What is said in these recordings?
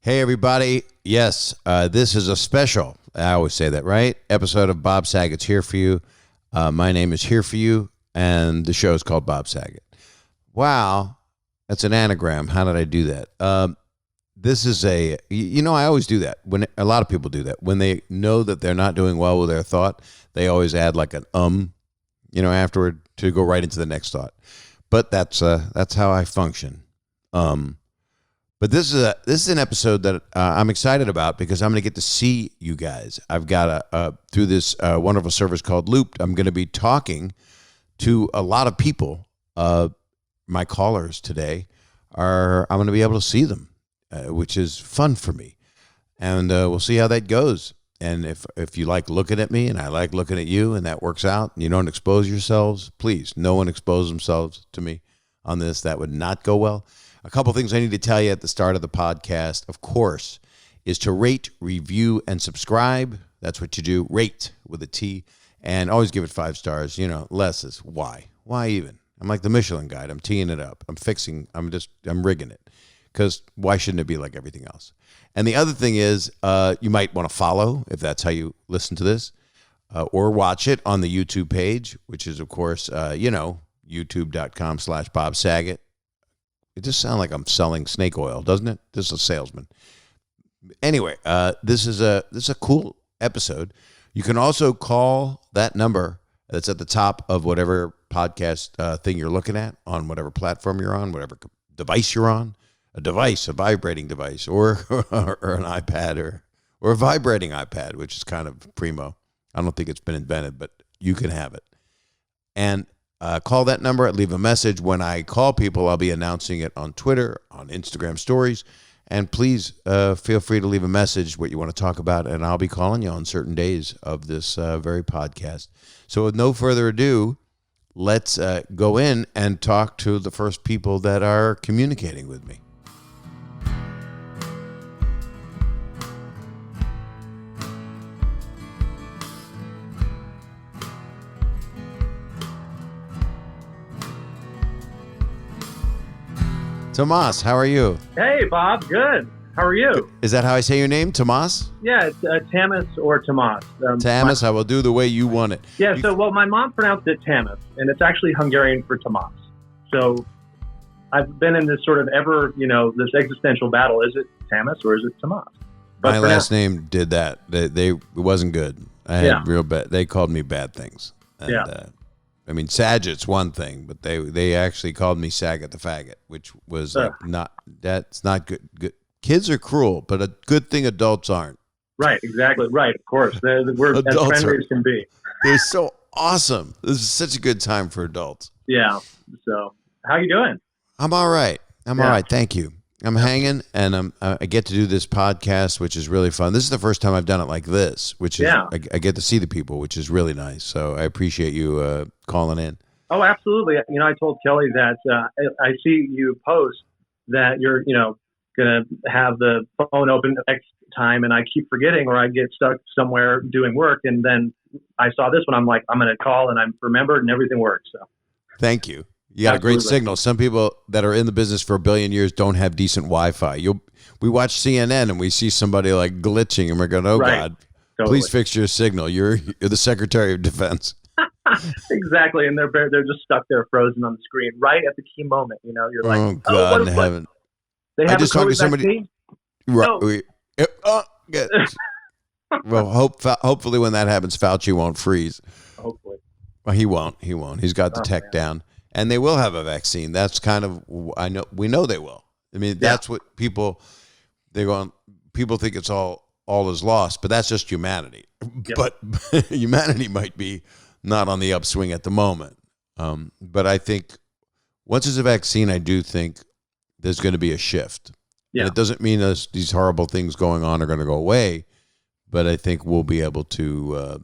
Hey, everybody. Yes, this is a special, I always say that, right? Episode of Bob Saget's Here For You. My name is Here For You, and the show is called Bob Saget. Wow, that's an anagram. How did I do that? This is I always do that. When a lot of people do that. When they know that they're not doing well with their thought, they always add like an afterward to go right into the next thought. But that's how I function. But this is an episode that I'm excited about because I'm going to get to see you guys. I've got through this wonderful service called Looped, I'm going to be talking to a lot of people. My callers today I'm going to be able to see them, which is fun for me. And we'll see how that goes. And if you like looking at me and I like looking at you and that works out and you don't expose yourselves, please, no one expose themselves to me on this. That would not go well. A couple things I need to tell you at the start of the podcast, of course, is to rate, review, and subscribe. That's what you do. Rate with a T. And always give it 5 stars. Less is why. Why even? I'm like the Michelin Guide. I'm teeing it up. I'm rigging it. Because why shouldn't it be like everything else? And the other thing is you might want to follow, if that's how you listen to this, or watch it on the YouTube page, which is, of course, youtube.com/Bob Saget. It just sounds like I'm selling snake oil, doesn't it? This is a salesman. Anyway, this is a cool episode. You can also call that number that's at the top of whatever podcast thing you're looking at on whatever platform you're on, whatever device you're on. A vibrating device, or an iPad, or a vibrating iPad, which is kind of primo. I don't think it's been invented, but you can have it. And call that number, leave a message. When I call people, I'll be announcing it on Twitter, on Instagram stories. And please feel free to leave a message, what you want to talk about, and I'll be calling you on certain days of this very podcast. So with no further ado, let's go in and talk to the first people that are communicating with me. Tomas, how are you? Hey, Bob. Good. How are you? Is that how I say your name, Tomas? Yeah, it's Tamas or Tomas. Tamas, I will do the way you want it. Yeah, my mom pronounced it Tamas, and it's actually Hungarian for Tomas. So I've been in this sort of this existential battle. Is it Tamas or is it Tomas? But my last name did that. It wasn't good. I had real bad. They called me bad things. And, Saget's one thing, but they actually called me Saget the Faggot, which was that's not good. Kids are cruel, but a good thing adults aren't. Right, exactly. Right, of course. We're as friendly as can be. They're so awesome. This is such a good time for adults. Yeah. So, how you doing? I'm all right. All right. Thank you. I'm hanging, and I get to do this podcast, which is really fun. This is the first time I've done it like this, which is I get to see the people, which is really nice. So I appreciate you calling in. Oh, absolutely. I told Kelly that I see you post that you're, going to have the phone open X time, and I keep forgetting, or I get stuck somewhere doing work, and then I saw this one. I'm like, I'm going to call, and I remembered, and everything works. So, thank you. You got a great signal. Some people that are in the business for 1 billion years don't have decent Wi-Fi. We watch CNN and we see somebody like glitching, and we're going, "Oh God, please fix your signal." You're the Secretary of Defense. Exactly, and they're just stuck there, frozen on the screen, right at the key moment. You're like, "Oh God in heaven!" They have just talked to somebody. Right. No. Well, hopefully when that happens, Fauci won't freeze. Hopefully. Well, he won't. He's got the tech down. And they will have a vaccine. That's kind of, we know they will. That's what people think it's all is lost, but that's just humanity. Yep. But humanity might be not on the upswing at the moment. But I think once there's a vaccine, I do think there's going to be a shift. Yeah. And it doesn't mean these horrible things going on are going to go away, but I think we'll be able to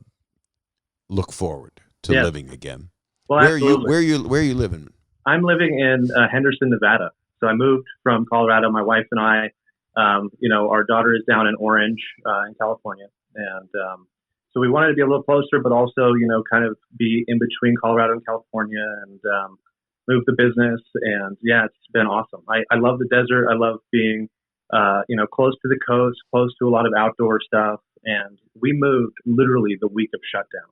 look forward to living again. Well, where are you living? I'm living in Henderson, Nevada. So I moved from Colorado. My wife and I, our daughter is down in Orange, in California, and so we wanted to be a little closer, but also, kind of be in between Colorado and California, and move the business. And yeah, it's been awesome. I love the desert. I love being close to the coast, close to a lot of outdoor stuff. And we moved literally the week of shutdown.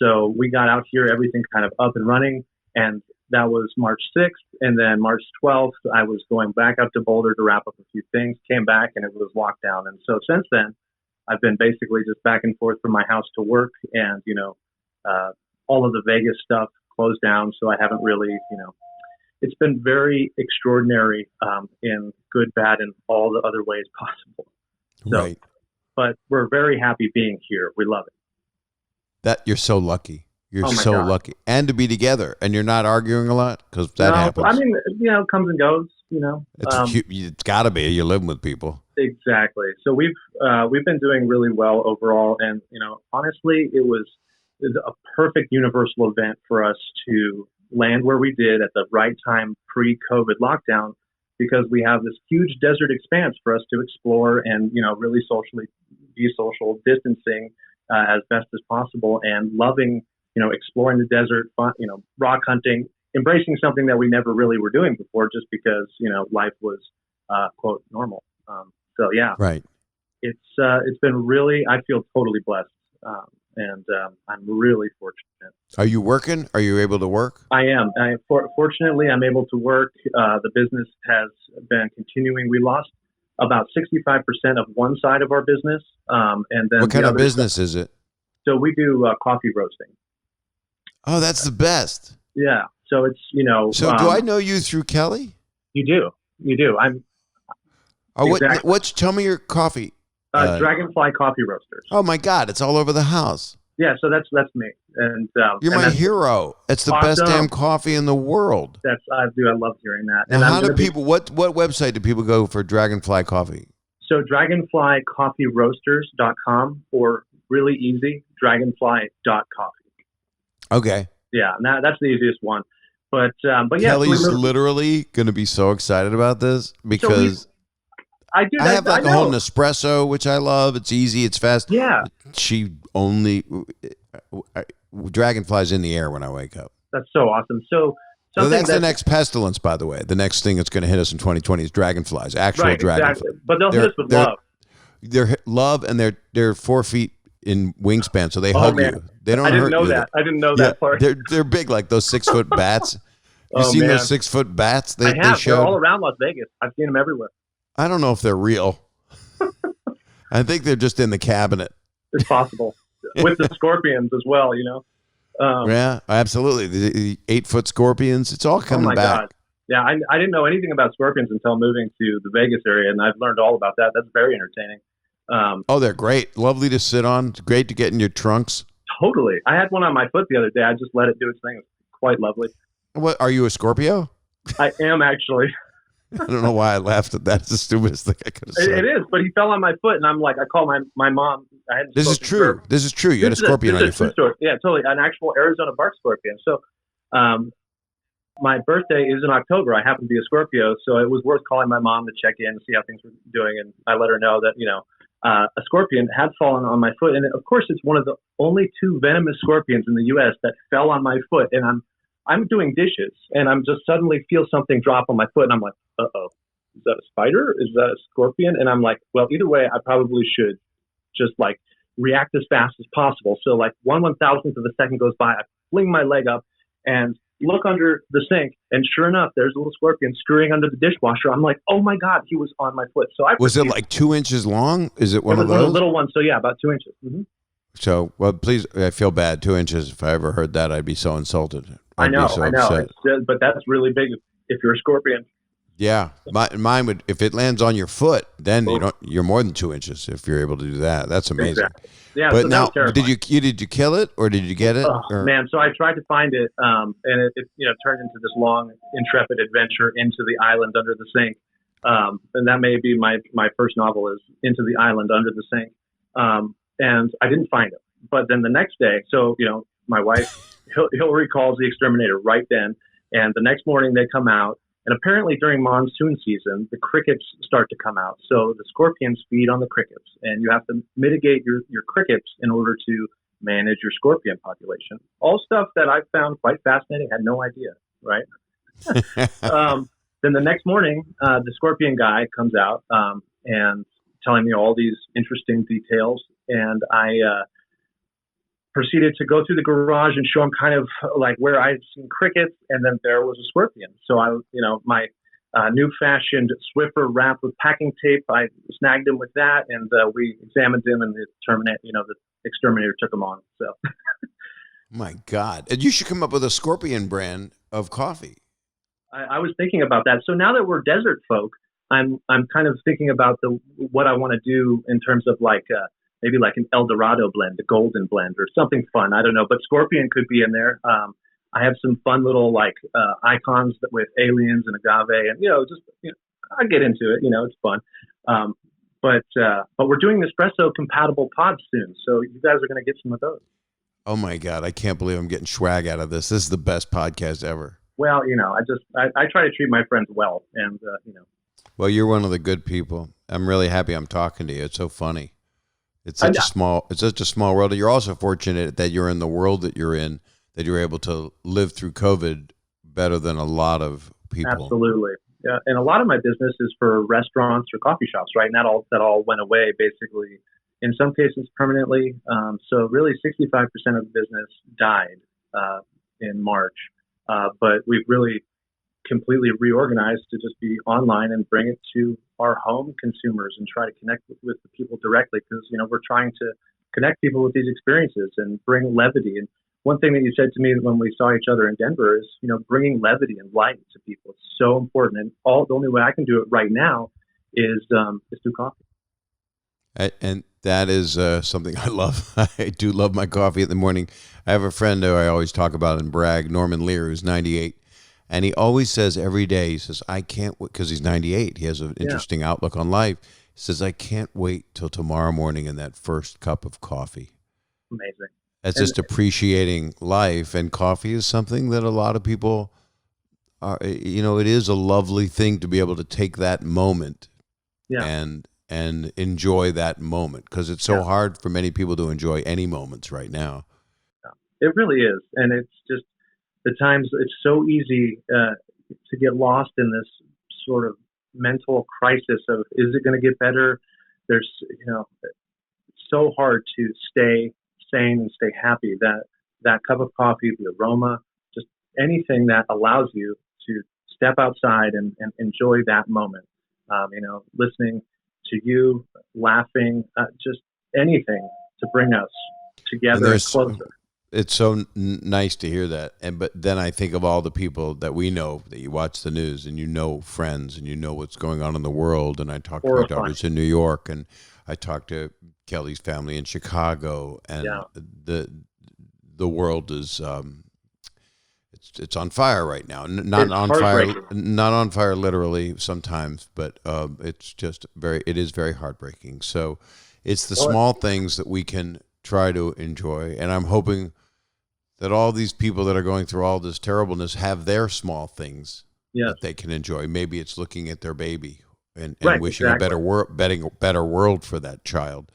So we got out here, everything kind of up and running. And that was March 6th. And then March 12th, I was going back up to Boulder to wrap up a few things, came back, and it was lockdown. And so since then, I've been basically just back and forth from my house to work. And, all of the Vegas stuff closed down. So I haven't really, it's been very extraordinary in good, bad, and all the other ways possible. So, right. But we're very happy being here. We love it. That you're so lucky. You're so God. lucky. And to be together. And you're not arguing a lot? Because that happens. I mean, it comes and goes, It's got to be. You're living with people. Exactly. So we've been doing really well overall. And, honestly, it was a perfect universal event for us to land where we did at the right time pre-COVID lockdown, because we have this huge desert expanse for us to explore and, really be social distancing as best as possible, and loving, exploring the desert, rock hunting, embracing something that we never really were doing before, just because, life was, quote, normal. So yeah, right. It's been really, I feel totally blessed. And I'm really fortunate. Are you working? Are you able to work? I am. Fortunately, I'm able to work. The business has been continuing. We lost about 65% of one side of our business. And then what kind of business is it? So we do coffee roasting. Oh, that's the best. Yeah. So it's, So do I know you through Kelly? You do. I'm. Exactly. Tell me your coffee. Dragonfly Coffee Roasters. Oh my God, it's all over the house. Yeah, so that's me, and you're my hero. It's the best damn coffee in the world. I love hearing that. Now, how do people? What website do people go for Dragonfly Coffee? So dragonflycoffeeroasters.com, or really easy, dragonfly.coffee. Okay. Yeah, that's the easiest one. But yeah, Kelly's literally going to be so excited about this because. I have like a whole Nespresso, which I love. It's easy. It's fast. Yeah. Dragonfly's in the air when I wake up. That's so awesome. So that's the next pestilence, by the way. The next thing that's going to hit us in 2020 is dragonflies, actual dragonflies. Exactly. But they'll hit us with love. They're love, and they're 4 feet in wingspan, so they hug you. They don't. I didn't know that. I didn't know that part. They're big, like those 6-foot bats. You've seen those 6-foot bats? I have. They're all around Las Vegas. I've seen them everywhere. I don't know if they're real. I think they're just in the cabinet. It's possible. With the scorpions as well, yeah, absolutely. The 8-foot scorpions, it's all coming back. God. Yeah, I didn't know anything about scorpions until moving to the Vegas area, and I've learned all about that. That's very entertaining. They're great. Lovely to sit on. It's great to get in your trunks. Totally. I had one on my foot the other day. I just let it do its thing. It was quite lovely. What, are you a Scorpio? I am, actually. I don't know why I laughed at that. It's the stupidest thing I could have said. It is, but he fell on my foot, and I'm like, I call my mom. This is true. This is true. You had a scorpion on your foot. Yeah, totally. An actual Arizona bark scorpion. So, my birthday is in October. I happen to be a Scorpio, so it was worth calling my mom to check in and see how things were doing. And I let her know that, a scorpion had fallen on my foot. And of course, it's one of the only 2 venomous scorpions in the U.S. that fell on my foot. And I'm doing dishes, and I'm just suddenly feel something drop on my foot, and I'm like, uh-oh, is that a spider? Is that a scorpion? And I'm like, well, either way, I probably should just like react as fast as possible. So like 1/1000th of a second goes by, I fling my leg up and look under the sink, and sure enough, there's a little scorpion scurrying under the dishwasher. I'm like, oh my God, he was on my foot. So was it like 2 inches long? Is it one of those? A little one. So yeah, about 2 inches. Mm-hmm. So, well, please, I feel bad. 2 inches. If I ever heard that, I'd be so insulted. I know. But that's really big if you're a scorpion. Yeah, mine would. If it lands on your foot, then you're more than 2 inches. If you're able to do that, that's amazing. Exactly. Yeah, but so now, did you kill it or did you get it? Man, so I tried to find it, and it turned into this long, intrepid adventure into the island under the sink. And that may be my first novel is Into the Island Under the Sink. And I didn't find it. But then the next day, so my wife Hillary calls the exterminator right then, and the next morning they come out. And apparently during monsoon season, the crickets start to come out. So the scorpions feed on the crickets, and you have to mitigate your crickets in order to manage your scorpion population. All stuff that I found quite fascinating, had no idea, right? then the next morning, the Scorpion guy comes out and telling me all these interesting details, and I proceeded to go through the garage and show him kind of like where I'd seen crickets, and then there was a scorpion. So my new fashioned Swiffer wrapped with packing tape, I snagged him with that, and we examined him, and the exterminator took him on. So, my God, and you should come up with a Scorpion brand of coffee. I was thinking about that. So now that we're desert folk, I'm kind of thinking about what I want to do in terms of like maybe like an El Dorado blend, a golden blend, or something fun. I don't know, but Scorpion could be in there. I have some fun little like icons with aliens and agave, and I get into it. It's fun. But we're doing Nespresso compatible pods soon, so you guys are going to get some of those. Oh my God, I can't believe I'm getting swag out of this. This is the best podcast ever. Well, I try to treat my friends well, and Well, you're one of the good people. I'm really happy I'm talking to you. It's so funny. It's such a small world. You're also fortunate that you're in the world that you're in, that you're able to live through COVID better than a lot of people. Absolutely. Yeah. And a lot of my business is for restaurants or coffee shops, right? And that all went away basically, in some cases permanently. So really 65% of the business died in March. But we've really completely reorganized to just be online and bring it to our home consumers and try to connect with the people directly, because we're trying to connect people with these experiences and bring levity. And one thing that you said to me when we saw each other in Denver is bringing levity and light to people. It's so important, and the only way I can do it right now is through coffee. And that is something I love. I do love my coffee in the morning. I have a friend who I always talk about and brag, Norman Lear, who's 98. And he always says every day, he says, I can't wait, because he's 98. He has an interesting outlook on life. He says, I can't wait till tomorrow morning and that first cup of coffee. Amazing. That's just appreciating life. And coffee is something that a lot of people are, it is a lovely thing to be able to take that moment and enjoy that moment, because it's so hard for many people to enjoy any moments right now. It really is. And it's just, the times it's so easy to get lost in this sort of mental crisis of, is it going to get better? There's, it's so hard to stay sane and stay happy. That cup of coffee, the aroma, just anything that allows you to step outside and enjoy that moment. Listening to you, laughing, just anything to bring us together and closer. It's so nice to hear that. But then I think of all the people that we know, that you watch the news and friends and what's going on in the world. And I talk to my daughters in New York, and I talk to Kelly's family in Chicago, and the world is it's on fire right now. Not on fire literally sometimes, but it is very heartbreaking. So it's the small things that we can try to enjoy, and I'm hoping that all these people that are going through all this terribleness have their small things that they can enjoy. Maybe it's looking at their baby and wishing a better world for that child.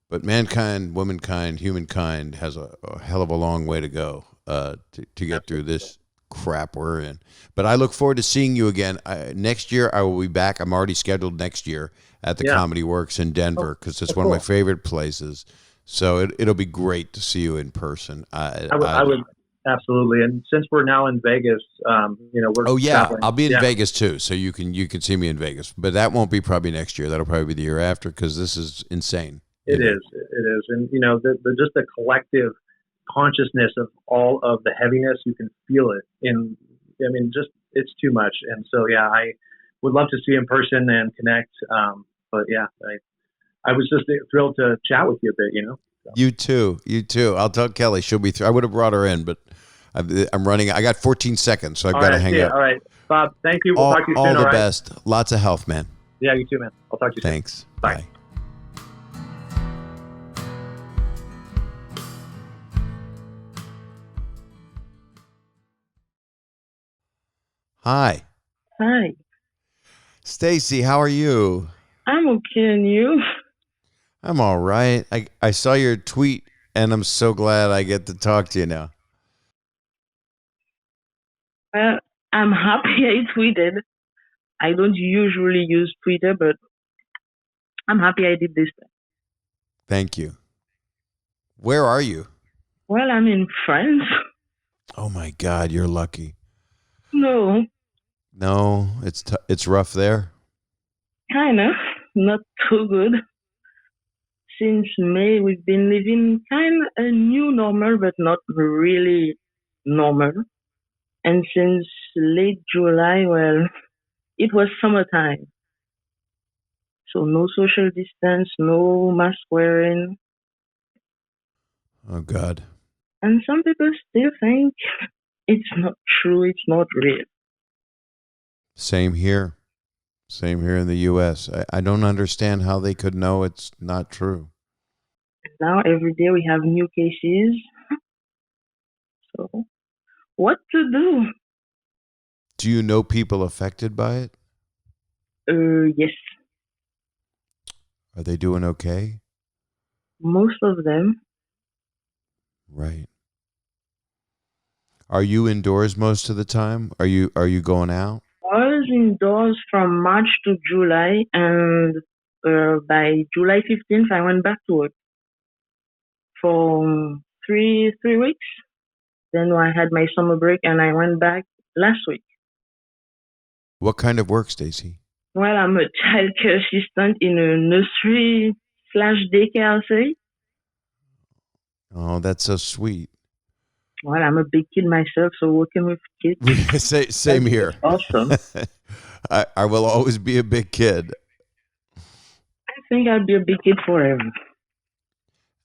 But mankind, womankind, humankind has a hell of a long way to go to get through this crap we're in. But I look forward to seeing you again. Next year I will be back. I'm already scheduled next year at the Comedy Works in Denver, because it's one of my favorite places. So it'll be great to see you in person. I would absolutely. And since we're now in Vegas, we're traveling. I'll be in Vegas too. So you can see me in Vegas, but that won't be probably next year. That'll probably be the year after, because this is insane. It is. And just the collective consciousness of all of the heaviness, you can feel it it's too much. And so, I would love to see you in person and connect. But I was just thrilled to chat with you a bit, So. You too. I'll tell Kelly. She'll be through. I would have brought her in, but I'm running. I got 14 seconds, so I've got to hang up. All right. Bob, thank you. We'll talk to you soon. All the best. Lots of health, man. Yeah, you too, man. I'll talk to you soon. Thanks. Bye. Hi. Hi. Stacy, how are you? I'm okay, and you? I'm all right. I saw your tweet, and I'm so glad I get to talk to you now. I'm happy I tweeted. I don't usually use Twitter, but I'm happy I did this time. Thank you. Where are you? Well, I'm in France. Oh my God, you're lucky. No, No, it's rough there. kinda. Not too good. Since May, we've been living kind of a new normal, but not really normal. And since late July, well, it was summertime. So no social distance, no mask wearing. Oh God. And some people still think it's not true, it's not real. Same here. Same here in the U.S. I don't understand how they could know it's not true. Now every day we have new cases. So what to do? Do you know people affected by it? Yes, Are they doing okay? most of them. Right. Are you indoors most of the time? Are you going out? I was indoors from March to July, and by July 15th, I went back to work for three weeks. Then I had my summer break, and I went back last week. What kind of work, Stacy? Well, I'm a childcare assistant in a nursery slash daycare, I'll say. Oh, that's so sweet. Well, I'm a big kid myself, so working with kids, Same here. awesome. I will always be a big kid. I think I'll be a big kid forever.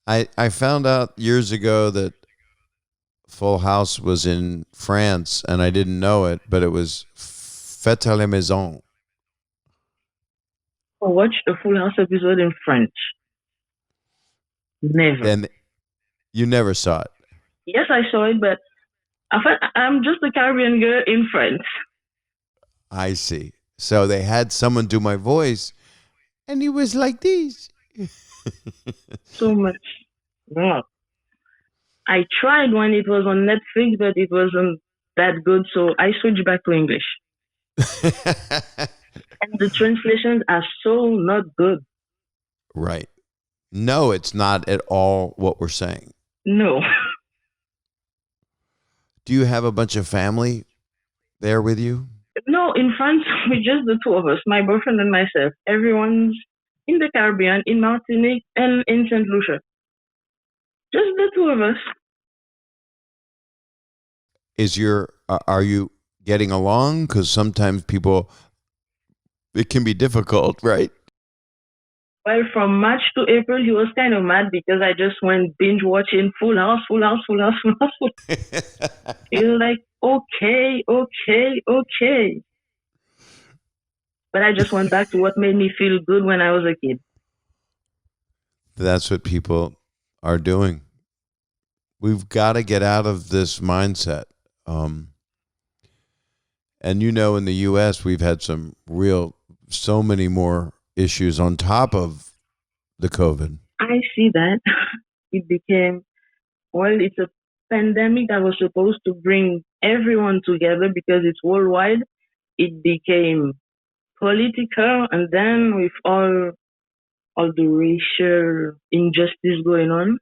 I found out years ago that Full House was in France, and I didn't know it, but it was Fête à la Maison. I watched a Full House episode in French. Never. And you never saw it. Yes, I saw it, but I'm just a Caribbean girl in France. I see. So they had someone do my voice, and he was like this. So much. Wow. I tried when it was on Netflix, but it wasn't that good, so I switched back to English. And the translations are so not good. Right. No, it's not at all what we're saying. No. Do you have a bunch of family there with you? No, in France, we're just the two of us, my boyfriend and myself. Everyone's in the Caribbean, in Martinique, and in St. Lucia. Just the two of us. Are you getting along? Because sometimes it can be difficult, right? Well, from March to April, he was kind of mad because I just went binge watching Full House. He was like, okay. But I just went back to what made me feel good when I was a kid. That's what people are doing. We've got to get out of this mindset. And in the U.S., we've had so many more issues on top of the COVID. I see that. It became, it's a pandemic that was supposed to bring everyone together because it's worldwide. It became political, and then with all the racial injustice going on.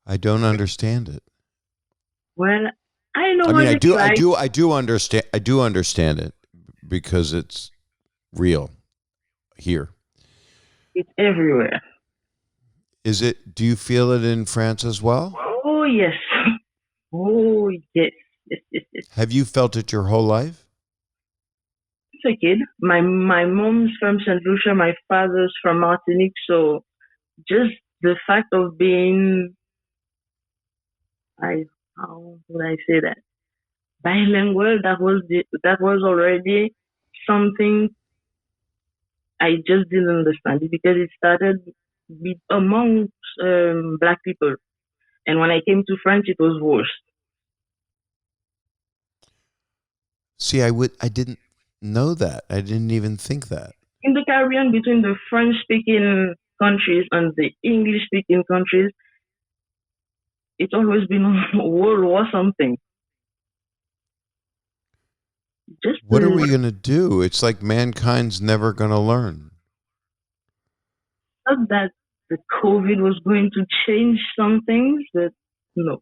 I don't understand it. Well, I know. I mean, I do understand. I do understand it because it's real here. It's everywhere. Is it? Do you feel it in France as well? Oh yes. Oh yes. Have you felt it your whole life? As a kid, my mom's from St. Lucia, my father's from Martinique, so just the fact of being, how would I say that? Bilingual, that was already something I just didn't understand it because it started among black people, and when I came to France, it was worse. See, I didn't know that. I didn't even think that. In the Caribbean, between the French-speaking countries and the English-speaking countries, it's always been World War something. Just What are we going to do? It's like mankind's never going to learn. thought that the COVID was going to change some things, but no.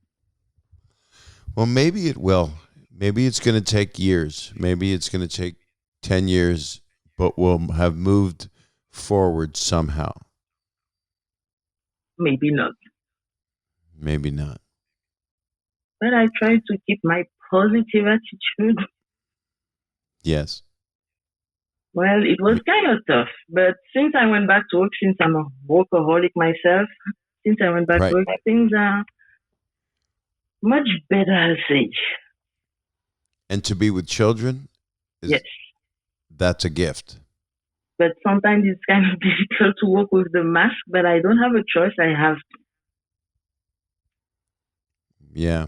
Well, maybe it will. Maybe it's going to take years. Maybe it's going to take 10 years, but we'll have moved forward somehow. Maybe not. Maybe not. But I try to keep my positive attitude. Yes. Well, it was kind of tough, but since I went back to work, since I'm a workaholic myself, since I went back Right. to work, things are much better, I'll say. And to be with children, Yes. That's a gift. But sometimes it's kind of difficult to work with the mask, but I don't have a choice. I have to. Yeah.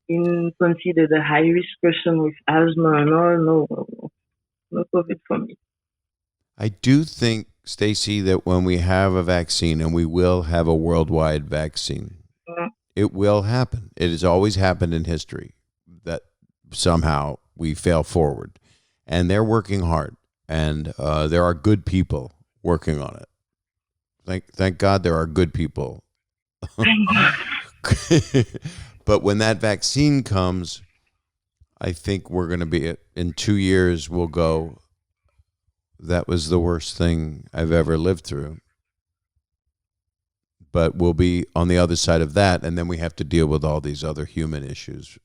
In considered a high risk person with asthma and all, no COVID for me. I do think, Stacy, that when we have a vaccine, and we will have a worldwide vaccine, it will happen. It has always happened in history that somehow we fail forward. And they're working hard. And there are good people working on it. Thank God there are good people. But when that vaccine comes, I think we're going to be, in 2 years, we'll go, that was the worst thing I've ever lived through. But we'll be on the other side of that, and then we have to deal with all these other human issues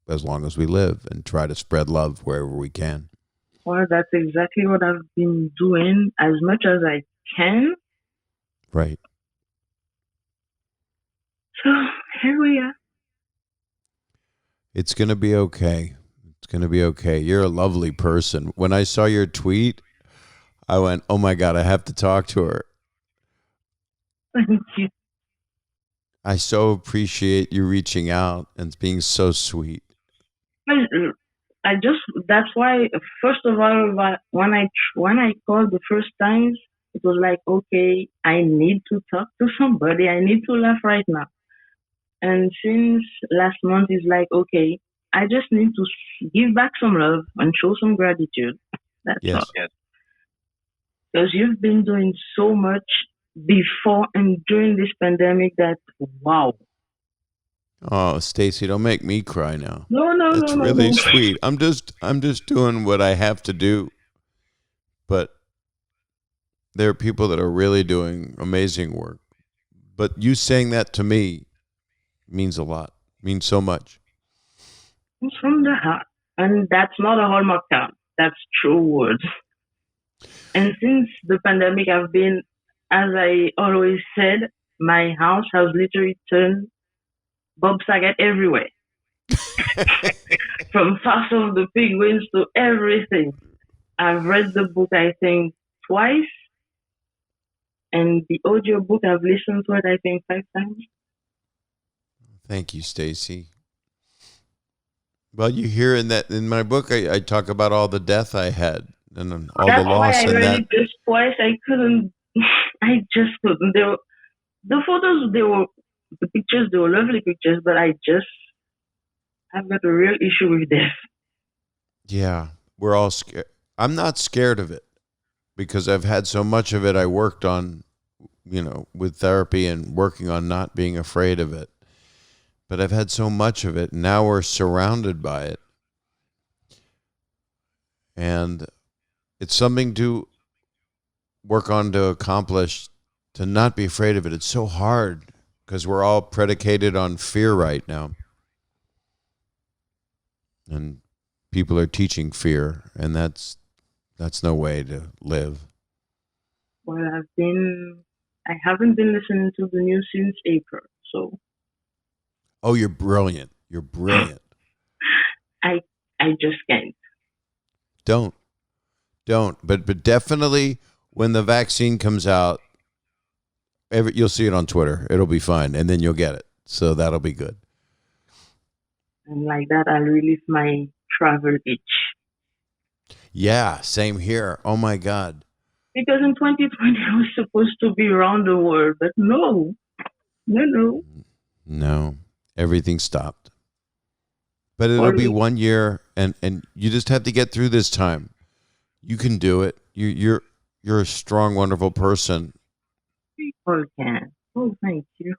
as long as we live and try to spread love wherever we can. Well, that's exactly what I've been doing as much as I can. Right. So here we are. It's going to be okay. It's going to be okay. You're a lovely person. When I saw your tweet, I went, oh my God, I have to talk to her. Thank you. I so appreciate you reaching out and being so sweet. That's why, first of all, when I called the first times, it was like, okay, I need to talk to somebody. I need to laugh right now. And since last month, it's like, okay, I just need to give back some love and show some gratitude. That's Yes. all. Because you've been doing so much before and during this pandemic that, wow. Oh, Stacy, don't make me cry now. No. That's really sweet. I'm just doing what I have to do. But there are people that are really doing amazing work. But you saying that to me means a lot. Means so much. It's from the heart. And that's not a Hallmark card. That's true words. And since the pandemic, I've been, as I always said, my house has literally turned Bob Saget everywhere. From Fast of the Penguins to everything. I've read the book, I think, twice. And the audio book, I've listened to it, I think, 5 times. Thank you, Stacy. Well, you hear in my book, I talk about all the death I had and all That's the loss. why I And read that, it just twice. I couldn't. I just couldn't. The photos, the pictures, they were lovely pictures, but I've got a real issue with death. yeah, we're all scared. I'm not scared of it because I've had so much of it. I worked on, with therapy and working on not being afraid of it. But I've had so much of it. And now we're surrounded by it. And it's something to work on, to accomplish, to not be afraid of it. It's so hard because we're all predicated on fear right now. And people are teaching fear, and that's no way to live. Well, I haven't been listening to the news since April, so. Oh, you're brilliant. You're brilliant. I just can't. Don't. But definitely when the vaccine comes out, you'll see it on Twitter. It'll be fine, and then you'll get it. So that'll be good. And like that, I'll relieve my travel itch. Yeah, same here. Oh, my God. Because in 2020, I was supposed to be around the world, but no. No, everything stopped. But it'll be 1 year, and you just have to get through this time. You can do it. You're a strong, wonderful person. People can. Oh, thank you.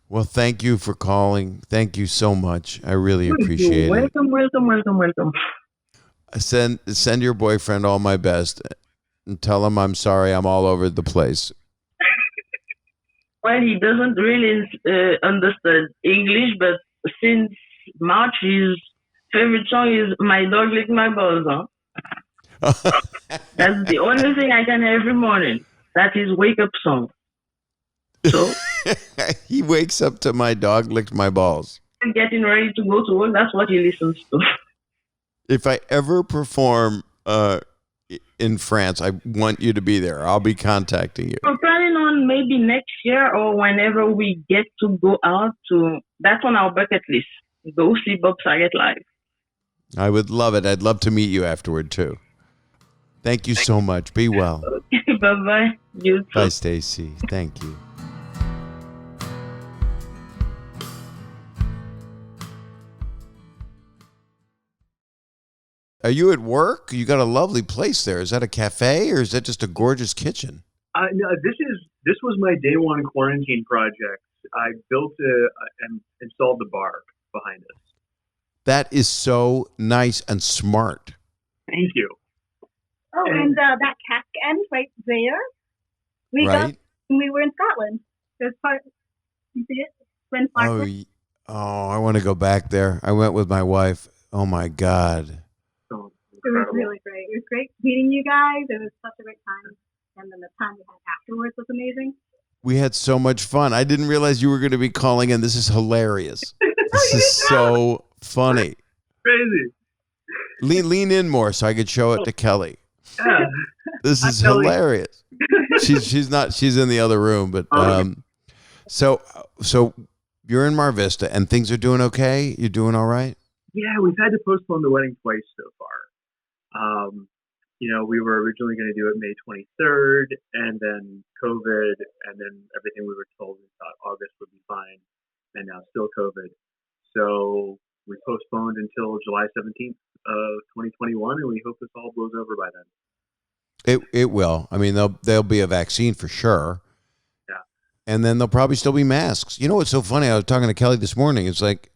Well, thank you for calling. Thank you so much. I really appreciate it. Welcome. Send your boyfriend all my best and tell him I'm sorry I'm all over the place. Well, he doesn't really understand English, but since March, his favorite song is "My Dog Licked My Balls." Huh? That's the only thing I can hear every morning. That's his wake-up song. So he wakes up to "My Dog Licked My Balls." Getting ready to go to work, that's what he listens to. If I ever perform in France, I want you to be there. I'll be contacting you. We're planning on maybe next year or whenever we get to go out to. That's on our bucket list. Go see Bob Saget live. I would love it. I'd love to meet you afterward too. Thank you so much. Be well. Bye-bye. You too. Bye, Stacy. Thank you. Are you at work? You got a lovely place there. Is that a cafe or is that just a gorgeous kitchen? No, this was my day one quarantine project. I built and installed the bar behind us. That is so nice and smart. Thank you. Oh, and that cask end right there, we got when we were in Scotland. There's part, you see it? When I want to go back there. I went with my wife. Oh my God. It was really great. It was great meeting you guys. It was such a great time. And then the time we had afterwards was amazing. We had so much fun. I didn't realize you were going to be calling in. This is hilarious. This is so funny. Crazy. Lean in more so I could show it to Kelly. Yeah. This is hilarious. She's in the other room, but so you're in Mar Vista and things are doing okay? You're doing all right? Yeah, we've had to postpone the wedding twice so far. We were originally going to do it May 23rd, and then COVID, and then everything we were told, we thought August would be fine, and now still COVID. So we postponed until July 17th of 2021, and we hope this all blows over by then. It will. I mean, there'll be a vaccine for sure. Yeah. And then there'll probably still be masks. You know what's so funny? I was talking to Kelly this morning. It's like,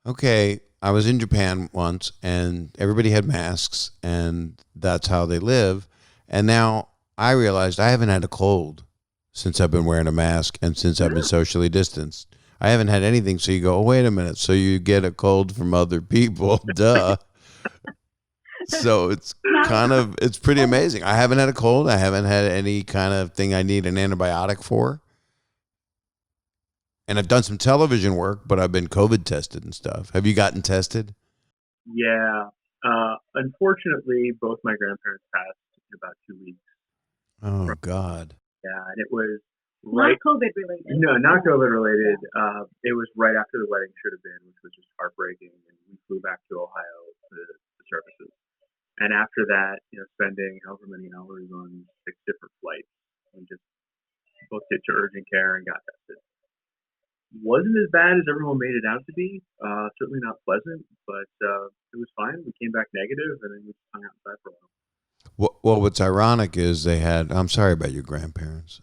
okay, I was in Japan once and everybody had masks and that's how they live. And now I realized I haven't had a cold since I've been wearing a mask and since I've been socially distanced. I haven't had anything. So you go, oh, wait a minute. So you get a cold from other people. Duh. So it's pretty amazing. I haven't had a cold. I haven't had any kind of thing I need an antibiotic for. And I've done some television work, but I've been COVID tested and stuff. Have you gotten tested? Yeah. Unfortunately, both my grandparents passed in about 2 weeks. Oh, God. Yeah, and it was not COVID related. No, not COVID related. It was right after the wedding should have been, which was just heartbreaking. And we flew back to Ohio for the services. And after that, spending however many hours on 6 different flights, we just booked it to urgent care and got tested. Wasn't as bad as everyone made it out to be. Certainly not pleasant, but it was fine. We came back negative, and then we hung out inside for a while. Well, what's ironic is I'm sorry about your grandparents.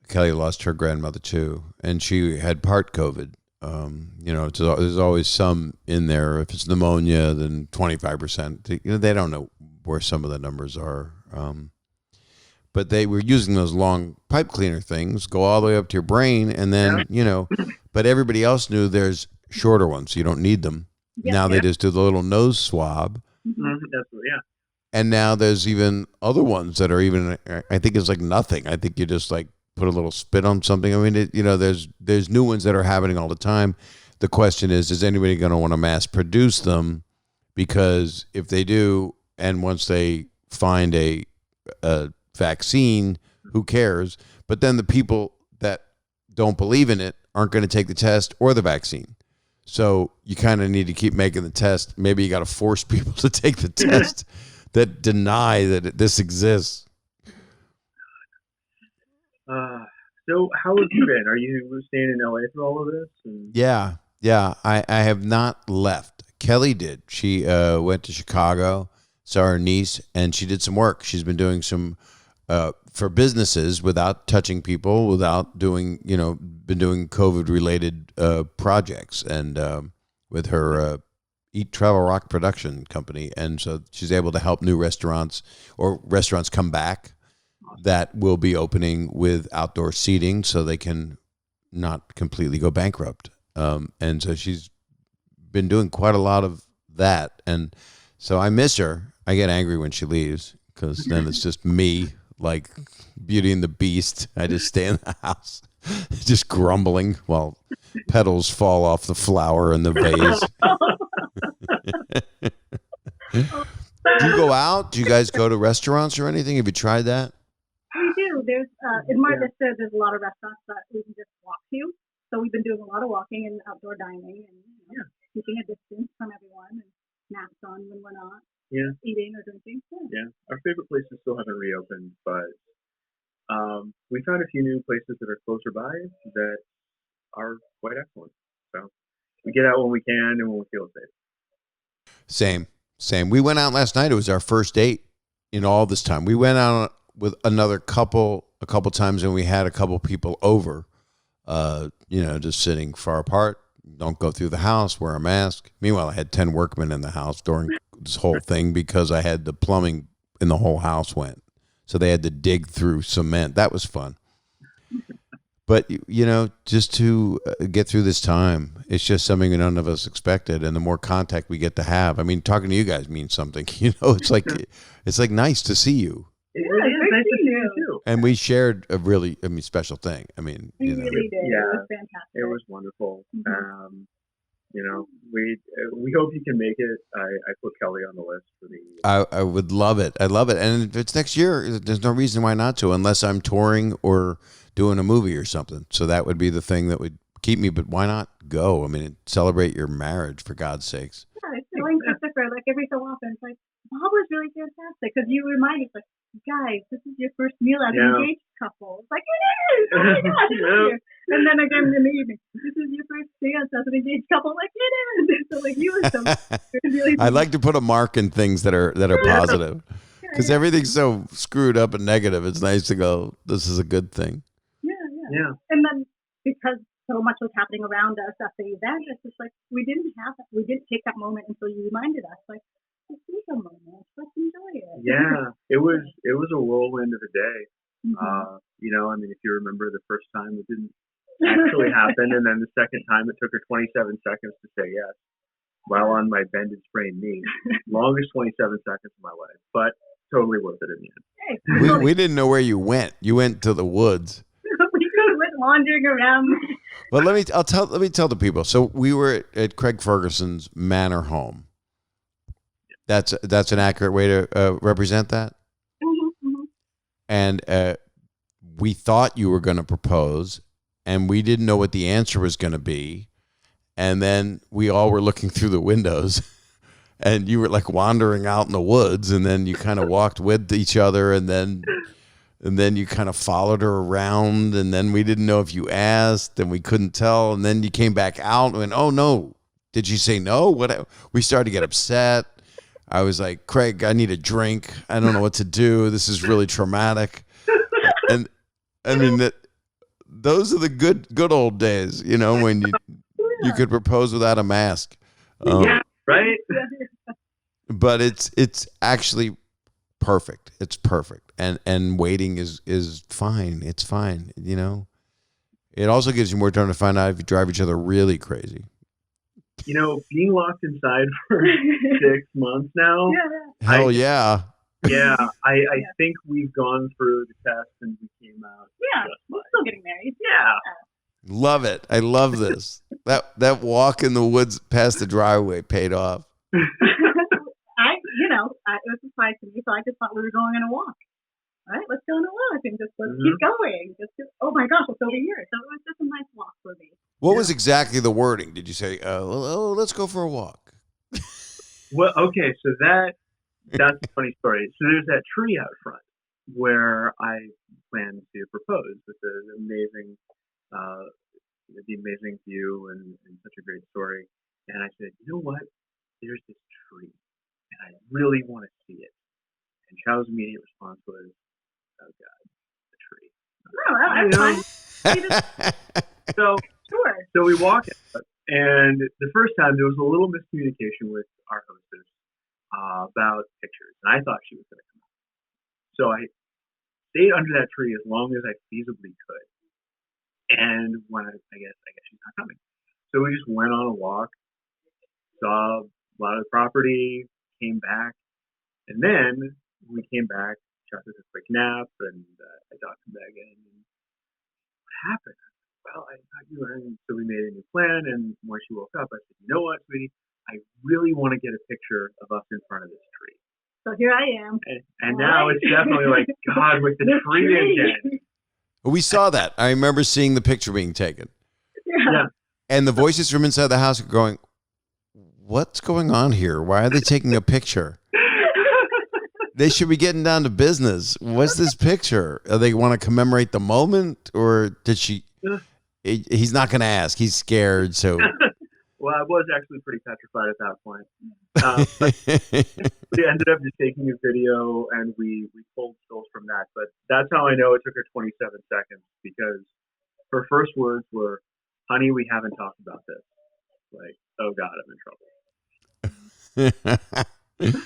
Kelly lost her grandmother too, and she had part COVID. There's always some in there. If it's pneumonia, then 25%. They don't know where some of the numbers are. But they were using those long pipe cleaner things, go all the way up to your brain, and then, but everybody else knew there's shorter ones, so you don't need them. Yeah, now they just do the little nose swab. Yeah. And now there's even other ones that are even, I think it's like nothing. I think you just like put a little spit on something. I mean, there's new ones that are happening all the time. The question is anybody going to want to mass produce them? Because if they do, and once they find a vaccine, who cares? But then the people that don't believe in it aren't going to take the test or the vaccine. So you kind of need to keep making the test. Maybe you got to force people to take the test that deny that this exists. So how have you been? Are you staying in LA through all of this? Yeah, I have not left. Kelly did. She went to Chicago, saw her niece, and she did some work. She's been doing some for businesses without touching people, without doing, been doing COVID-related projects, and with her Eat Travel Rock production company. And so she's able to help new restaurants or restaurants come back that will be opening with outdoor seating so they can not completely go bankrupt. And so she's been doing quite a lot of that. And so I miss her. I get angry when she leaves because then it's just me, like Beauty and the Beast. I just stay in the house just grumbling while petals fall off the flower in the vase. Do you go out? Do you guys go to restaurants or anything? Have you tried that? We do. There's in Mar Vista, there's a lot of restaurants that we can just walk to. So we've been doing a lot of walking and outdoor dining and keeping a distance from everyone and masks on when we're not eating or drinking. Yeah, our favorite places still haven't reopened, but we found a few new places that are closer by that are quite excellent. So we get out when we can and when we feel safe. Same. We went out last night. It was our first date in all this time. We went out with another couple a couple times, and we had a couple people over, just sitting far apart. Don't go through the house, wear a mask. Meanwhile, I had 10 workmen in the house during this whole thing because I had the plumbing in the whole house went. So they had to dig through cement. That was fun. But, just to get through this time, it's just something none of us expected. And the more contact we get to have, I mean, talking to you guys means something. It's like nice to see you. It is nice to see you too. And we shared a really, special thing. I mean, we really did. Yeah, it was fantastic. It was wonderful. Mm-hmm. We hope you can make it. I put Kelly on the list for the. I would love it. I love it. And if it's next year, there's no reason why not to, unless I'm touring or doing a movie or something. So that would be the thing that would keep me. But why not go? I mean, celebrate your marriage, for God's sakes. Yeah, it's telling Christopher, like every so often, it's like, Bob was really fantastic because you remind us, like, guys, this is your first meal as an engaged couple. It's like, it is! Oh my gosh, it's here. And then again in the evening, this is your first dance as an engaged couple. Like, it is! So, like, you were so really I like to put a mark in things that are positive because everything's so screwed up and negative. It's nice to go, this is a good thing. Yeah. And then because so much was happening around us at the event, it's just like, we didn't take that moment until you reminded us, like, let's take a moment, let's enjoy it. Yeah, it was a whirlwind of a day. Mm-hmm. If you remember the first time it didn't actually happen, and then the second time it took her 27 seconds to say yes while on my bended sprained knee. Longest 27 seconds of my life, but totally worth it in the end. We didn't know where you went. You went to the woods. We went wandering around. But let me tell the people. So we were at Craig Ferguson's manor home. That's an accurate way to represent that. Mm-hmm. And we thought you were going to propose, and we didn't know what the answer was going to be. And then we all were looking through the windows, and you were like wandering out in the woods, and then you kind of walked with each other, and then you kind of followed her around, and then we didn't know if you asked, and we couldn't tell, and then you came back out and went, oh no, did she say no? What? We started to get upset. I was like, Craig, I need a drink. I don't know what to do. This is really traumatic. And I mean, those are the good old days, when you could propose without a mask. Yeah, right. But it's actually perfect. It's perfect. And waiting is fine. It's fine. It also gives you more time to find out if you drive each other really crazy. Being locked inside for 6 months now. Yeah. Hell yeah. Yeah, I think we've gone through the test and we came out. Yeah, we're still getting married. Yeah. Love it. I love this. That walk in the woods past the driveway paid off. It was a surprise to me, so I just thought we were going on a walk. All right, let's go on a walk and let's keep going. Oh my gosh, it's over here. So it was just a nice walk for me. What was exactly the wording? Did you say, let's go for a walk? Well, okay, so that's a funny story. So there's that tree out front where I plan to propose with an amazing the amazing view and such a great story. And I said, you know what? There's this tree, and I really want to see it. And Chow's immediate response was, oh God, the tree. Oh, that's fine. So, Sure. so we walk out, and the first time there was a little miscommunication with our hostess about pictures, and I thought she was going to come out. So I stayed under that tree as long as I feasibly could. And when I guess she's not coming. So we just went on a walk, saw a lot of the property, came back, and then when we came back, Chuck took a quick nap, and I talked to Megan. And what happened? Well, I thought you were. And so we made a new plan, and when she woke up, I said, you know what, sweetie? I really want to get a picture of us in front of this tree. So here I am. And now it's definitely like, God, with the tree again. We saw that. I remember seeing the picture being taken. Yeah. And the voices from inside the house are going, what's going on here? Why are they taking a picture? They should be getting down to business. What's this picture? Do they want to commemorate the moment? Or did she? He's not going to ask. He's scared. So. Well, I was actually pretty petrified at that point. We ended up just taking a video, and we pulled stills from that. But that's how I know it took her 27 seconds, because her first words were, honey, we haven't talked about this. Like, oh God, I'm in trouble.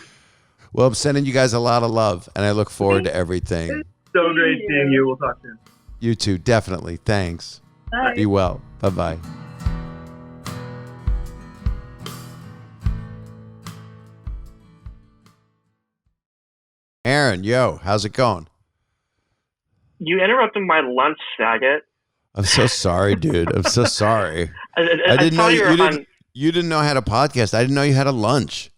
Well, I'm sending you guys a lot of love, and I look forward to everything. It's so great seeing you. We'll talk soon. You too, definitely. Thanks. Bye. Be well. Bye-bye. Aaron, yo, how's it going? You interrupted my lunch, Saget. I'm so sorry, dude. I'm so sorry. I didn't saw know you were on. you didn't know I had a podcast. I didn't know you had a lunch.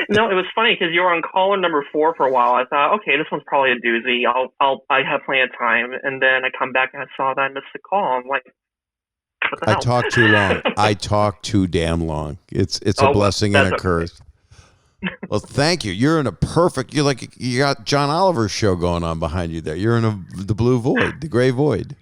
No, it was funny because you were on caller number 4 for a while. I thought, okay, this one's probably a doozy. I have plenty of time. And then I come back and I saw that I missed the call. I'm like, what the hell? I talked too long. I talked too damn long. It's a blessing and a curse. Well, thank you. You're in a perfect. You got John Oliver's show going on behind you there. You're in the blue void, the gray void.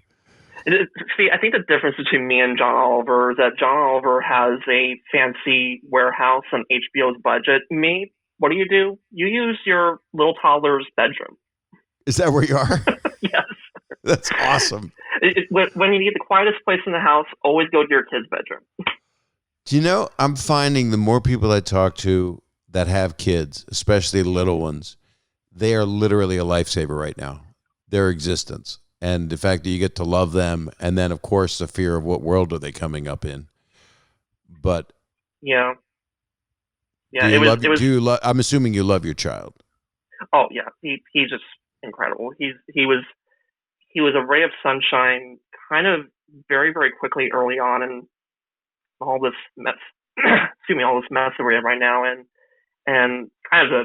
See, I think the difference between me and John Oliver is that John Oliver has a fancy warehouse on HBO's budget. Me, what do? You use your little toddler's bedroom. Is that where you are? Yes. That's awesome. When you need the quietest place in the house, always go to your kid's bedroom. Do you know, I'm finding the more people I talk to that have kids, especially little ones, they are literally a lifesaver right now. Their existence. And the fact that you get to love them, and then, of course, the fear of what world are they coming up in. But yeah, I'm assuming you love your child. Oh yeah, he's just incredible. He was a ray of sunshine, kind of very, very quickly early on, in all this mess. All this mess that we have right now, and kind of a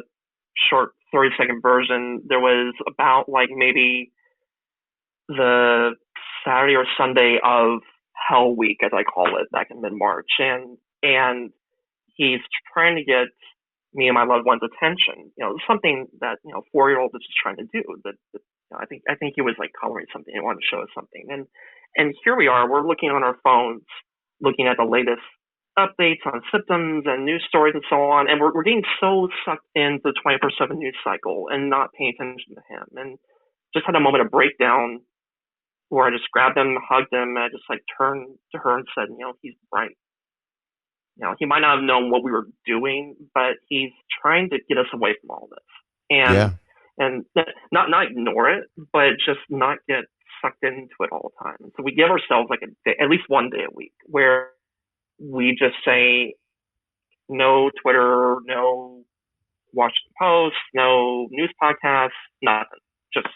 short 30-second version. There was about like maybe the Saturday or Sunday of Hell Week, as I call it, back in mid-March, and he's trying to get me and my loved one's attention. Something that 4-year-old is just trying to do. I think he was like coloring something. He wanted to show us something, and here we are. We're looking on our phones, looking at the latest updates on symptoms and news stories and so on, and we're getting so sucked into the 24/7 news cycle and not paying attention to him. And just had a moment of breakdown where I just grabbed him, hugged him, and I just like turned to her and said, he's right. He might not have known what we were doing, but he's trying to get us away from all this. And not ignore it, but just not get sucked into it all the time. And so we give ourselves like a day, at least one day a week, where we just say no Twitter, no Washington Post, no news podcasts, nothing. Just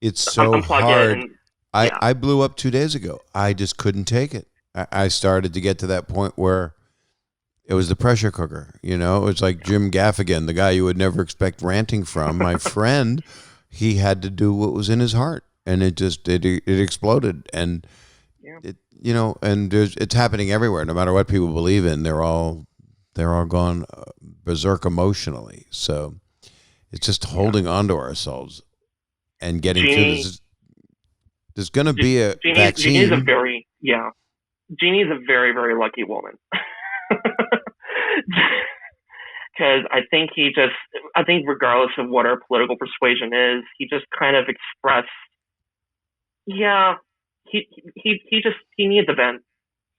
it's so hard. Yeah. I blew up 2 days ago. I just couldn't take it. I started to get to that point where it was the pressure cooker. It was like Jim Gaffigan, the guy you would never expect ranting from. My friend, he had to do what was in his heart, and it exploded. And it's happening everywhere. No matter what people believe in, they're all gone berserk emotionally. So it's just holding on to ourselves and getting through this. There's going to be a vaccine. Jeannie's a very very lucky woman. Because I think regardless of what our political persuasion is, he just kind of expressed, he needs a vent.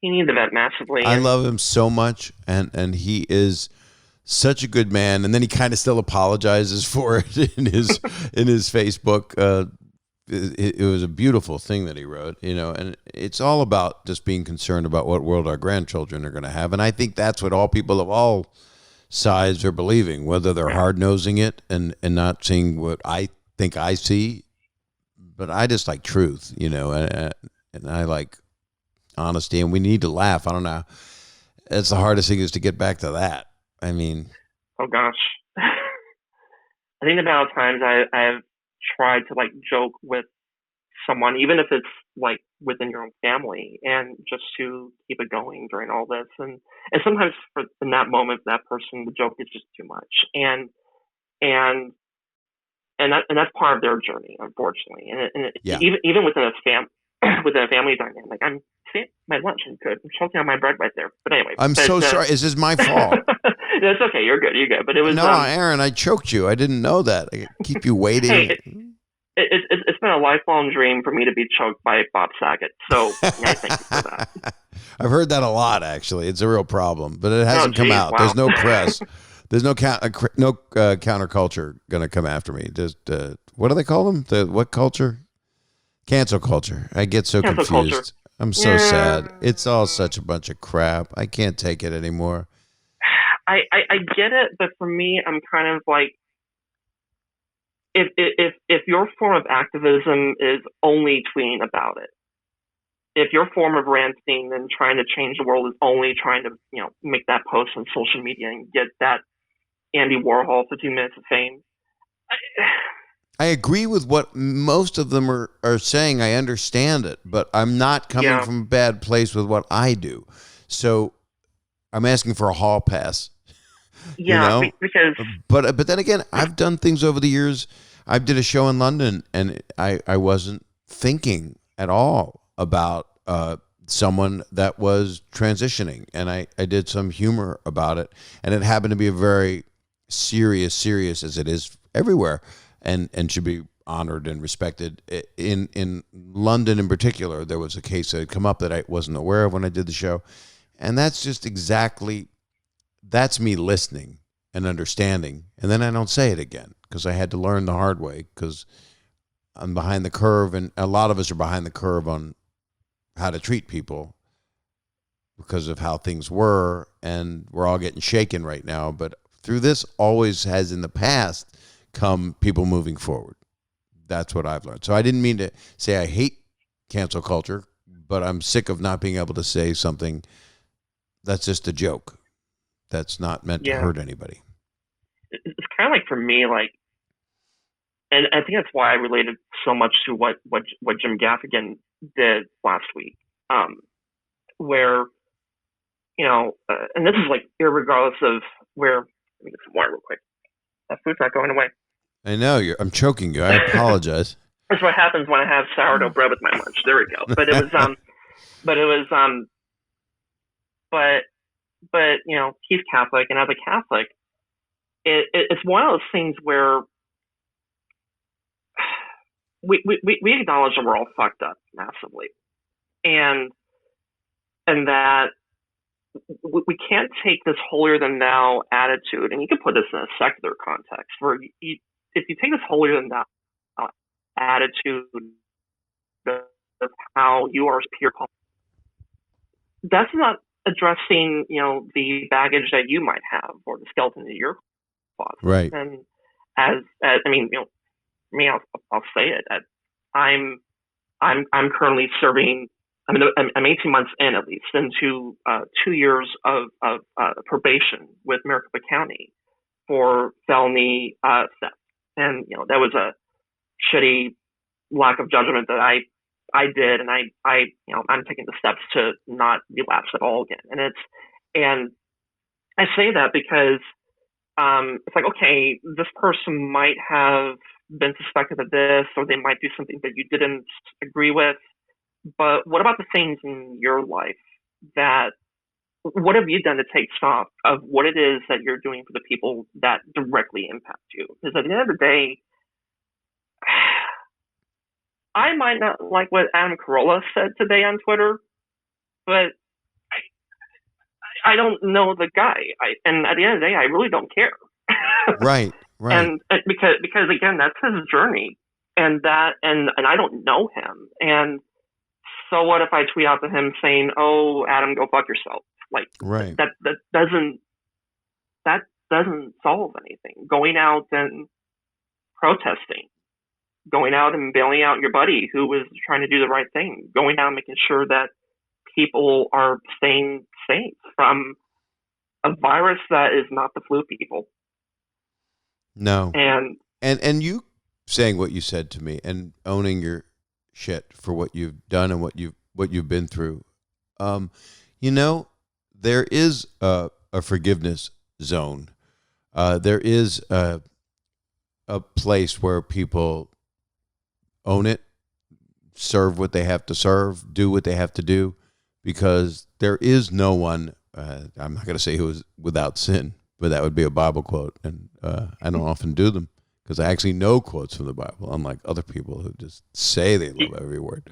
He needs a vent massively. I love him so much, and he is such a good man. And then he kind of still apologizes for it in his Facebook. It was a beautiful thing that he wrote, and it's all about just being concerned about what world our grandchildren are going to have. And I think that's what all people of all sides are believing, whether they're hard-nosing it and not seeing what I think I see. But I just like truth, and I like honesty, and we need to laugh. I don't know. It's the hardest thing is to get back to that. I mean. Oh, gosh. I think the amount of times I've tried to joke with someone, even if it's within your own family, and just to keep it going during all this. And sometimes in that moment, that person, the joke is just too much. And that's part of their journey, unfortunately. And even within a family dynamic, I'm saying my lunch and good. I'm choking on my bread right there. But anyway, I'm so sorry. This is my fault. That's okay. You're good. But it was Aaron. I choked you. I didn't know that. I keep you waiting. Hey, it's been a lifelong dream for me to be choked by Bob Saget. So thank you for that. I've heard that a lot. Actually, it's a real problem, but it hasn't come out. Wow. There's no press. There's no counterculture going to come after me. Just what do they call them? What culture? Cancel culture. I get so Cancel confused. Culture. I'm so sad. It's all such a bunch of crap. I can't take it anymore. I get it, but for me, I'm kind of like, if your form of activism is only tweeting about it, if your form of ranting and trying to change the world is only trying to make that post on social media and get that Andy Warhol 15 minutes of fame. I agree with what most of them are saying. I understand it, but I'm not coming from a bad place with what I do. So I'm asking for a hall pass. Yeah, because... But then again, I've done things over the years. I did a show in London, and I wasn't thinking at all about someone that was transitioning, and I did some humor about it, and it happened to be a very serious as it is everywhere, and should be honored and respected. In London in particular, there was a case that had come up that I wasn't aware of when I did the show, and that's just exactly, that's me listening and understanding, and then I don't say it again because I had to learn the hard way because I'm behind the curve, and a lot of us are behind the curve on how to treat people because of how things were, and we're all getting shaken right now. But through this always has in the past come people moving forward. That's what I've learned. So I didn't mean to say I hate cancel culture, but I'm sick of not being able to say something that's just a joke. That's not meant to hurt anybody. It's kind of like for me, and I think that's why I related so much to what Jim Gaffigan did last week, where, and this is irregardless of where, let me get some water real quick. That food's not going away. I know, I'm choking you. I apologize. That's what happens when I have sourdough bread with my lunch. There we go. But he's Catholic, and as a Catholic, it's one of those things where we acknowledge that we're all fucked up massively, and that we can't take this holier than thou attitude, and you can put this in a secular context where if you take this holier than thou attitude of how you are peer, that's not addressing the baggage that you might have or the skeleton in your closet. Right. And as I mean, me, I'll say it. I'm currently serving. I'm 18 months in, at least, into 2 years of probation with Maricopa County for felony theft, and that was a shitty lack of judgment that I did, and I'm taking the steps to not relapse at all again. And I say that because it's okay, this person might have been suspected of this, or they might do something that you didn't agree with. But what about the things in your life what have you done to take stock of what it is that you're doing for the people that directly impact you? Because at the end of the day, I might not like what Adam Carolla said today on Twitter, but I don't know the guy. And at the end of the day, I really don't care. Right. And because again, that's his journey, and I don't know him. And so what if I tweet out to him saying, "Oh, Adam, go fuck yourself"? Like, right. That doesn't solve anything. Going out and protesting, going out and bailing out your buddy who was trying to do the right thing, going out and making sure that people are staying safe from a virus that is not the flu, people. No. And you saying what you said to me and owning your shit for what you've done and what you've been through. There is a forgiveness zone. There is a place where people own it, serve what they have to serve, do what they have to do, because there is no one, I'm not going to say who is without sin, but that would be a Bible quote. And I don't often do them because I actually know quotes from the Bible, unlike other people who just say they love every word.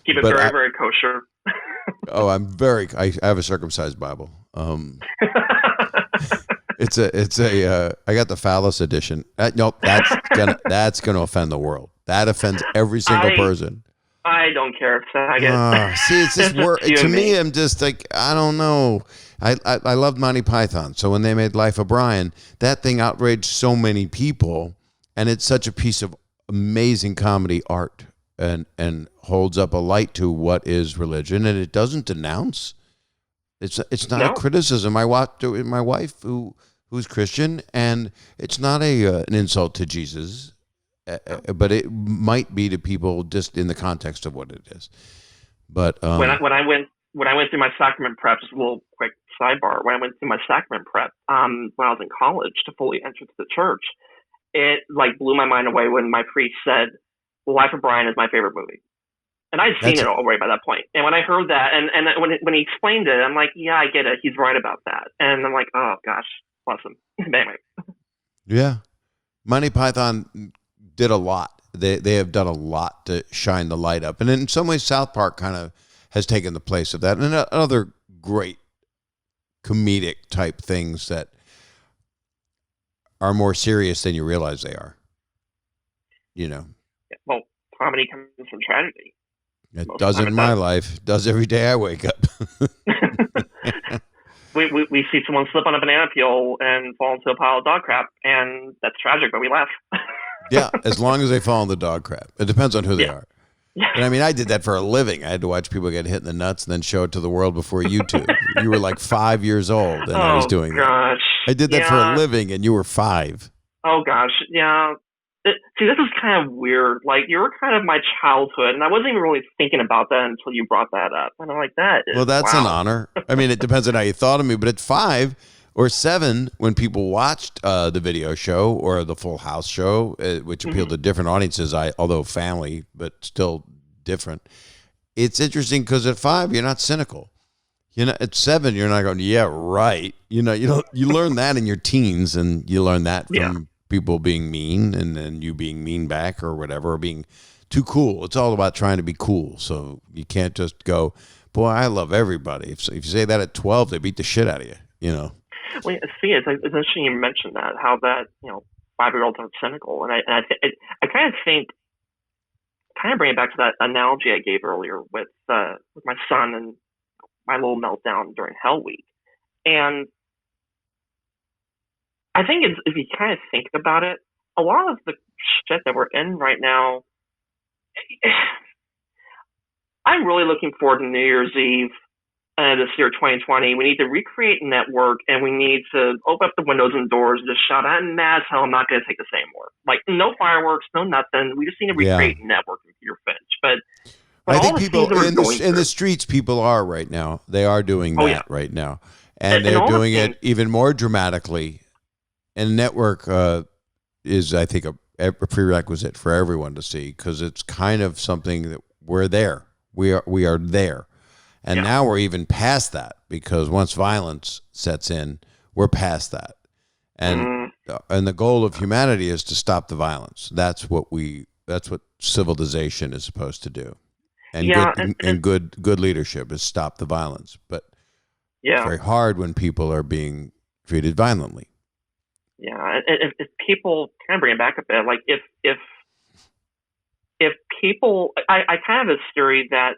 Keep it very kosher. Oh, I have a circumcised Bible. It's a I got the phallus edition. Nope, that's gonna offend the world. That offends every single person. I don't care if Saget. See, it's just work to me. I'm just like, I don't know. I loved Monty Python, so when they made Life of Brian, that thing outraged so many people, and it's such a piece of amazing comedy art, and holds up a light to what is religion, and it doesn't denounce. It's not a criticism. I watched it with my wife who's Christian, and it's not an insult to Jesus, but it might be to people just in the context of what it is. But when I went through my sacrament prep, just a little quick sidebar. When I went through my sacrament prep, when I was in college to fully enter to the church, it like blew my mind away when my priest said, "Life of Brian is my favorite movie." And I'd seen it already by that point. And when I heard that, and when he explained it, I'm like, yeah, I get it. He's right about that. And I'm like, oh, gosh, bless him. Anyway. Yeah. Monty Python did a lot. They have done a lot to shine the light up. And in some ways, South Park kind of has taken the place of that. And other great comedic type things that are more serious than you realize they are. Well, comedy comes from tragedy. It does in my life. It does every day I wake up. we see someone slip on a banana peel and fall into a pile of dog crap, and that's tragic, but we laugh. Yeah, as long as they fall in the dog crap. It depends on who they are. Yeah. And I mean, I did that for a living. I had to watch people get hit in the nuts and then show it to the world before YouTube. You were like 5 years old, and I was doing that. I did that for a living, and you were 5. Oh, gosh. Yeah. See, this is kind of weird. Like, you were kind of my childhood, and I wasn't even really thinking about that until you brought that up. And I'm like, well, that's an honor. I mean, it depends on how you thought of me, but at 5 or 7, when people watched the video show or the Full House show, which appealed to different audiences, although family, but still different, it's interesting because at 5, you're not cynical. At 7, you're not going, yeah, right. You learn that in your teens, and you learn that from people being mean, and then you being mean back or whatever, or being too cool. It's all about trying to be cool. So you can't just go, boy, I love everybody. If you say that at 12, they beat the shit out of you, Well, see, it's interesting you mentioned that, how that, 5-year-olds are cynical. And I kind of think, bring it back to that analogy I gave earlier with my son and my little meltdown during Hell Week. And I think if you kind of think about it, a lot of the shit that we're in right now, I'm really looking forward to New Year's Eve this year, 2020. We need to recreate a network, and we need to open up the windows and doors and just shout, I'm mad as hell, I'm not going to take this anymore. Like, no fireworks, no nothing. We just need to recreate a network with Peter Finch. But I think people in the streets, people are right now. They are doing that right now. And they're doing it even more dramatically. And network is, I think, a prerequisite for everyone to see, because it's kind of something that we're there. We are there. And now we're even past that, because once violence sets in, we're past that. And the goal of humanity is to stop the violence. That's what civilization is supposed to do. And good leadership is stop the violence. But it's very hard when people are being treated violently. Yeah, if people kind of bring it back a bit, like if people, I kind of have this theory that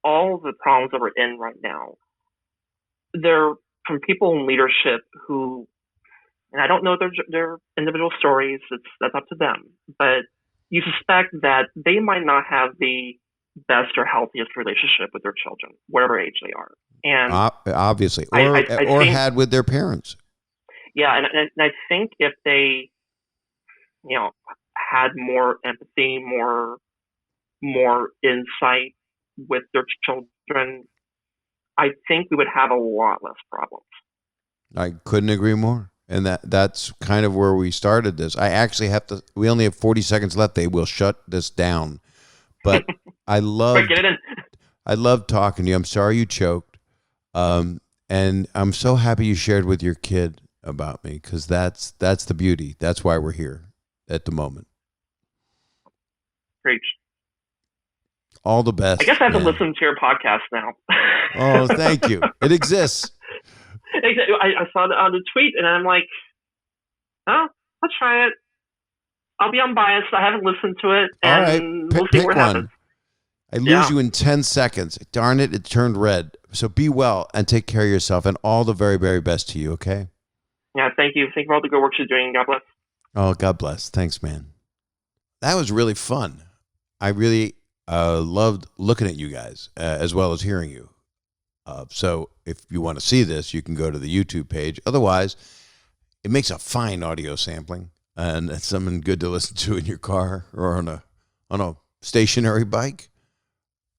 all the problems that we're in right now, they're from people in leadership who, and I don't know their individual stories, that's up to them, but you suspect that they might not have the best or healthiest relationship with their children, whatever age they are. And obviously, or think, had with their parents. Yeah, and I think if they, had more empathy, more insight with their children, I think we would have a lot less problems. I couldn't agree more. And that's kind of where we started this. I actually we only have 40 seconds left. They will shut this down. But I love talking to you. I'm sorry you choked. And I'm so happy you shared with your kid about me, because that's the beauty. That's why we're here at the moment. Preach. All the best. I guess I have to listen to your podcast now. Oh, thank you. It exists. I saw it on the tweet, and I'm like, oh, I'll try it. I'll be unbiased. I haven't listened to it, and all right. We'll see what happens. I lose you in 10 seconds. Darn it, it turned red. So be well and take care of yourself, and all the very, very best to you, okay? Yeah, thank you. Thank you for all the good work you're doing. God bless. Oh, God bless. Thanks, man. That was really fun. I really loved looking at you guys as well as hearing you. So if you want to see this, you can go to the YouTube page. Otherwise, it makes a fine audio sampling, and it's something good to listen to in your car or on a stationary bike.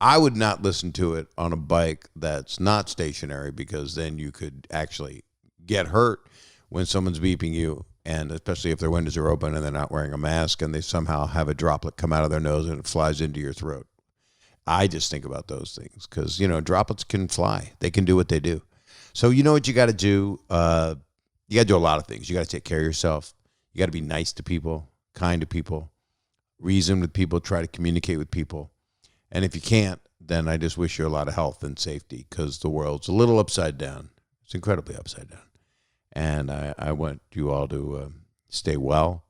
I would not listen to it on a bike that's not stationary, because then you could actually get hurt when someone's beeping you, and especially if their windows are open and they're not wearing a mask and they somehow have a droplet come out of their nose and it flies into your throat. I just think about those things because, droplets can fly. They can do what they do. So you know what you got to do? You got to do a lot of things. You got to take care of yourself. You got to be nice to people, kind to people, reason with people, try to communicate with people. And if you can't, then I just wish you a lot of health and safety, because the world's a little upside down. It's incredibly upside down. And I want you all to stay well.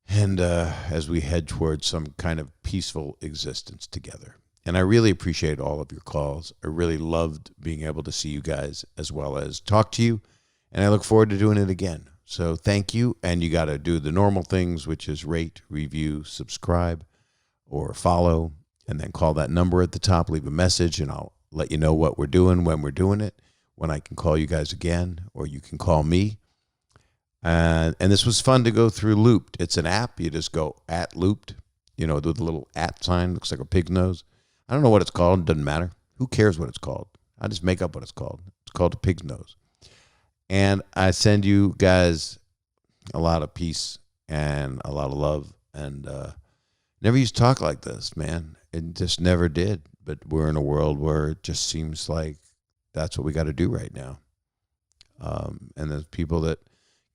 And as we head towards some kind of peaceful existence together. And I really appreciate all of your calls. I really loved being able to see you guys as well as talk to you. And I look forward to doing it again. So thank you. And you got to do the normal things, which is rate, review, subscribe, or follow. And then call that number at the top, leave a message, and I'll let you know what we're doing, when we're doing it, when I can call you guys again, or you can call me. And this was fun to go through Looped. It's an app. You just go at Looped, with the little at sign. Looks like a pig's nose. I don't know what it's called. It doesn't matter. Who cares what it's called? I just make up what it's called. It's called a pig's nose. And I send you guys a lot of peace and a lot of love. And never used to talk like this, man. It just never did. But we're in a world where it just seems like that's what we got to do right now. And there's people that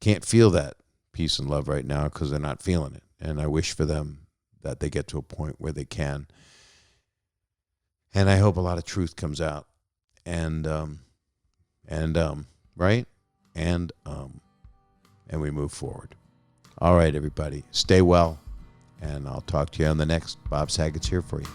can't feel that peace and love right now because they're not feeling it. And I wish for them that they get to a point where they can. And I hope a lot of truth comes out. And we move forward. All right, everybody. Stay well. And I'll talk to you on the next Bob Saget's Here For You.